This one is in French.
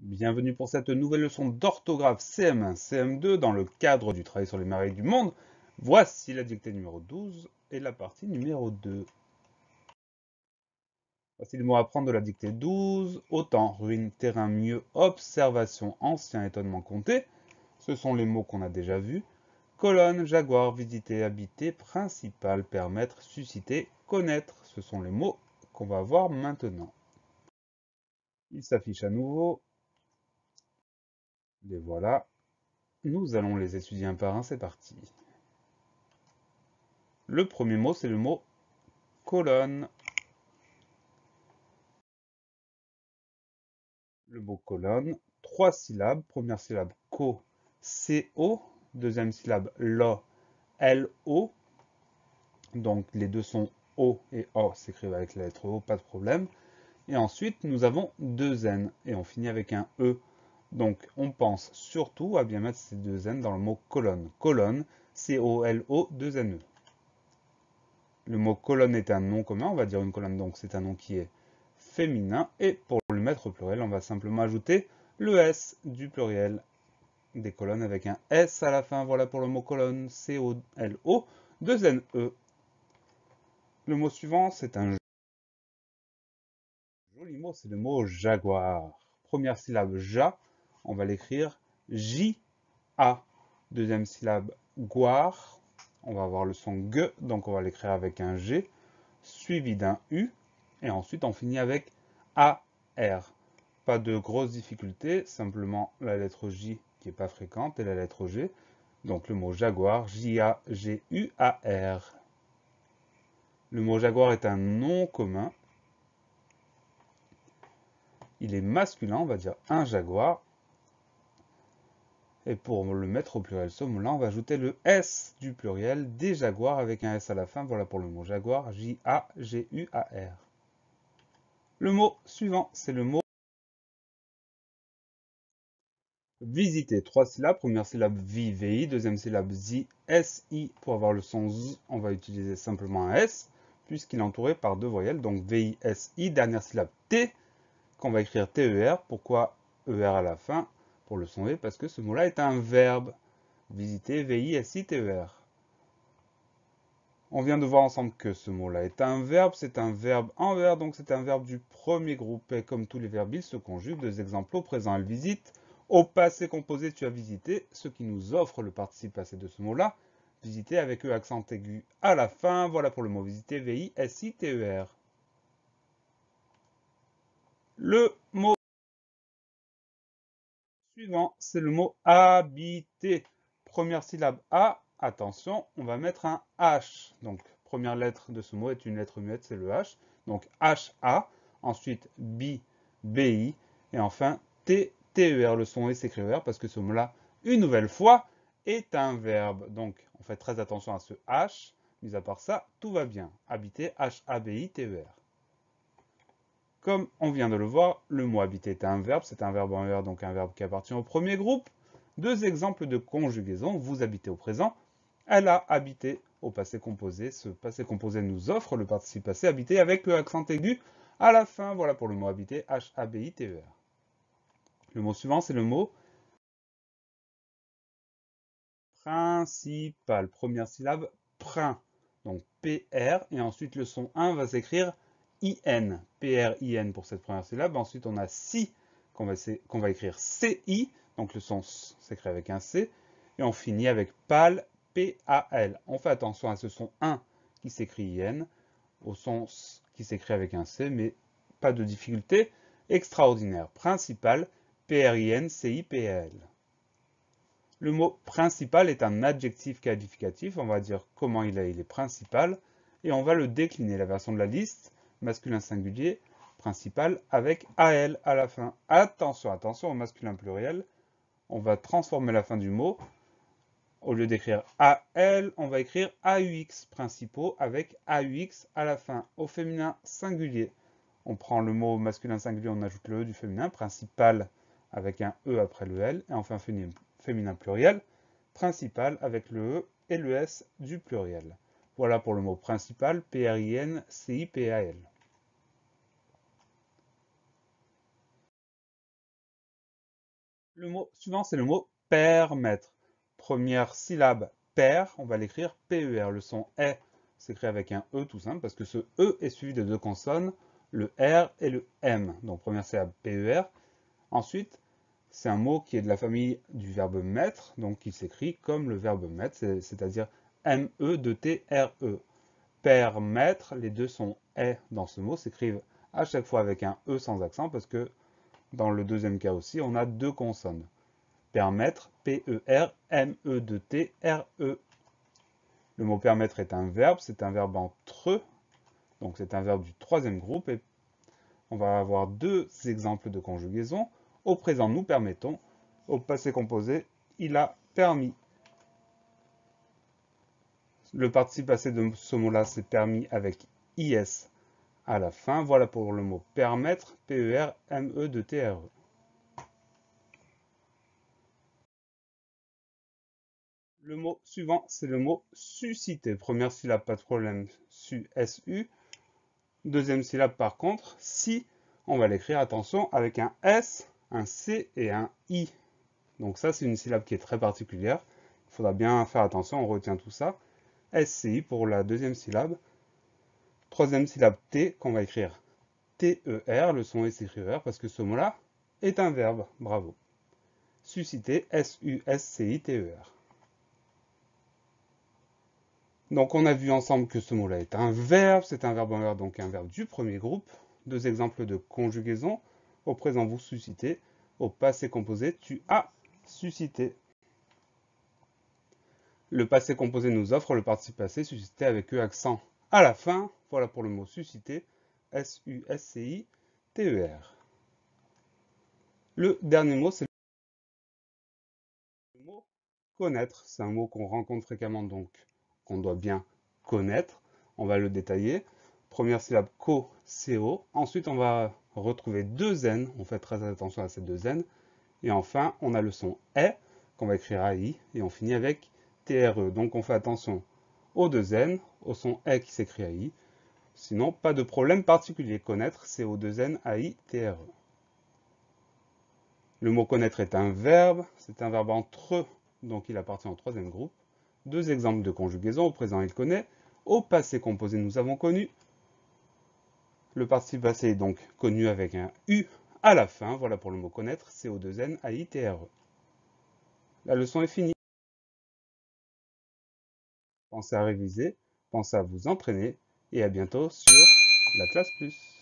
Bienvenue pour cette nouvelle leçon d'orthographe CM1, CM2 dans le cadre du travail sur les merveilles du monde. Voici la dictée numéro 12 et la partie numéro 2. Voici les mots à prendre de la dictée 12. Autant, ruine, terrain, mieux, observation, ancien, étonnement, compté. Ce sont les mots qu'on a déjà vus. Colonne, jaguar, visiter, habiter, principal, permettre, susciter, connaître. Ce sont les mots qu'on va voir maintenant. Ils s'affichent à nouveau. Les voilà. Nous allons les étudier un par un, c'est parti. Le premier mot, c'est le mot colonne. Le mot colonne, 3 syllabes. Première syllabe co, co. Deuxième syllabe lo, lo. Donc les deux sont o et o s'écrivent avec la lettre o, pas de problème. Et ensuite, nous avons deux n et on finit avec un e. Donc on pense surtout à bien mettre ces deux n dans le mot colonne. Colonne, C-O-L-O, deux N-E. Le mot colonne est un nom commun, on va dire une colonne, donc c'est un nom qui est féminin. Et pour le mettre au pluriel, on va simplement ajouter le S du pluriel des colonnes avec un S à la fin. Voilà pour le mot colonne, C-O-L-O, deux N-E. Le mot suivant, c'est un joli mot, c'est le mot jaguar. Première syllabe ja, on va l'écrire J-A. Deuxième syllabe guar, on va avoir le son G, donc on va l'écrire avec un G, suivi d'un U, et ensuite on finit avec AR. Pas de grosses difficultés, simplement la lettre J qui n'est pas fréquente et la lettre G. Donc le mot jaguar, J-A-G-U-A-R. Le mot jaguar est un nom commun. Il est masculin, on va dire un jaguar. Et pour le mettre au pluriel, ce mot-là, on va ajouter le S du pluriel des jaguars avec un S à la fin. Voilà pour le mot jaguar, J-A-G-U-A-R. Le mot suivant, c'est le mot visiter. 3 syllabes. Première syllabe vi, vi. Deuxième syllabe zi, si. Pour avoir le son z, on va utiliser simplement un S, puisqu'il est entouré par deux voyelles. Donc vi, si. Dernière syllabe t, qu'on va écrire ter. Pourquoi er à la fin? Pour le son e, parce que ce mot-là est un verbe. Visiter, vi, si, ter. On vient de voir ensemble que ce mot-là est un verbe. C'est un verbe en verbe, donc c'est un verbe du premier groupe. Et comme tous les verbes, il se conjugue. Deux exemples au présent, elle visite. Au passé composé, tu as visité, ce qui nous offre le participe passé de ce mot-là. Visiter avec E accent aigu à la fin. Voilà pour le mot visiter, V-I-S-I-T-E-R. Le mot suivant, c'est le mot habiter. Première syllabe A, attention, on va mettre un H. Donc, première lettre de ce mot est une lettre muette, c'est le H. Donc, H-A, ensuite B, B-I, et enfin T, T-E-R. Le son est s'écrit E-R parce que ce mot-là, une nouvelle fois, est un verbe. Donc, on fait très attention à ce H. Mis à part ça, tout va bien. Habiter, H-A-B-I-T-E-R. Comme on vient de le voir, le mot habiter est un verbe, c'est un verbe en R, donc un verbe qui appartient au premier groupe. Deux exemples de conjugaison, vous habitez au présent, elle a habité au passé composé. Ce passé composé nous offre le participe passé habité avec le accent aigu à la fin. Voilà pour le mot habiter, H-A-B-I-T-E-R. Le mot suivant, c'est le mot principal. Première syllabe, prin. Donc P-R, et ensuite le son 1 va s'écrire I-N. P-R-I-N pour cette première syllabe. Ensuite, on a si qu'on va écrire C-I. Donc le son s'écrit avec un C. Et on finit avec pal, P-A-L. On fait attention à ce son 1 qui s'écrit I-N, au son qui s'écrit avec un C, mais pas de difficulté extraordinaire. Principal, P-R-I-N-C-I-P-A-L. Le mot principal est un adjectif qualificatif, on va dire comment il est principal, et on va le décliner, la version de la liste, masculin singulier, principal, avec AL à la fin. Attention, attention au masculin pluriel, on va transformer la fin du mot, au lieu d'écrire AL, on va écrire AUX, principaux, avec AUX à la fin. Au féminin singulier, on prend le mot masculin singulier, on ajoute le E du féminin, principal, avec un E après le L, et enfin féminin pluriel, principal avec le E et le S du pluriel. Voilà pour le mot principal, P-R-I-N-C-I-P-A-L. Le mot suivant, c'est le mot permettre. Première syllabe, per, on va l'écrire PER. Le son est s'écrit avec un E tout simple parce que ce E est suivi de deux consonnes, le R et le M. Donc première syllabe PER. Ensuite, c'est un mot qui est de la famille du verbe mettre, donc qui s'écrit comme le verbe mettre, c'est-à-dire M-E-T-R-E. Permettre, les deux sons est dans ce mot, s'écrivent à chaque fois avec un E sans accent parce que dans le deuxième cas aussi, on a deux consonnes. Permettre, P-E-R-M-E-T-R-E. Le mot permettre est un verbe, c'est un verbe en tre, donc c'est un verbe du troisième groupe, et on va avoir deux exemples de conjugaison. Au présent, nous permettons. Au passé composé, il a permis. Le participe passé de ce mot-là, c'est permis avec IS à la fin. Voilà pour le mot permettre, P-E-R-M-E-T-R-E. Le mot suivant, c'est le mot susciter. Première syllabe, pas de problème, su, S-U. Deuxième syllabe, par contre, si, on va l'écrire, attention, avec un S, un C et un I. Donc ça, c'est une syllabe qui est très particulière. Il faudra bien faire attention, on retient tout ça. SCI pour la deuxième syllabe. Troisième syllabe, T, qu'on va écrire T-E-R, le son est s'écrit ER parce que ce mot-là est un verbe. Bravo. Susciter, S-U-S-C-I-T-E-R. Donc on a vu ensemble que ce mot-là est un verbe, c'est un verbe en verbe, donc un verbe du premier groupe. Deux exemples de conjugaison. Au présent, vous suscitez. Au passé composé, tu as suscité. Le passé composé nous offre le participe passé suscité avec E accent à la fin. Voilà pour le mot susciter. S-U-S-C-I-T-E-R. Le dernier mot, c'est le mot connaître. C'est un mot qu'on rencontre fréquemment, donc qu'on doit bien connaître. On va le détailler. Première syllabe co, co. Ensuite, on va retrouver deux N. On fait très attention à ces deux N. Et enfin, on a le son E qu'on va écrire AI. Et on finit avec TRE. Donc on fait attention aux deux N, au son E qui s'écrit AI. Sinon, pas de problème particulier. Connaître, c'est O2N, AI, TRE. Le mot connaître est un verbe. C'est un verbe en tre, donc il appartient au troisième groupe. Deux exemples de conjugaison. Au présent, il connaît. Au passé composé, nous avons connu. Le participe passé est donc connu avec un U à la fin. Voilà pour le mot connaître. C'est O2N, AI, TRE. La leçon est finie. Pensez à réviser, pensez à vous entraîner et à bientôt sur la classe plus.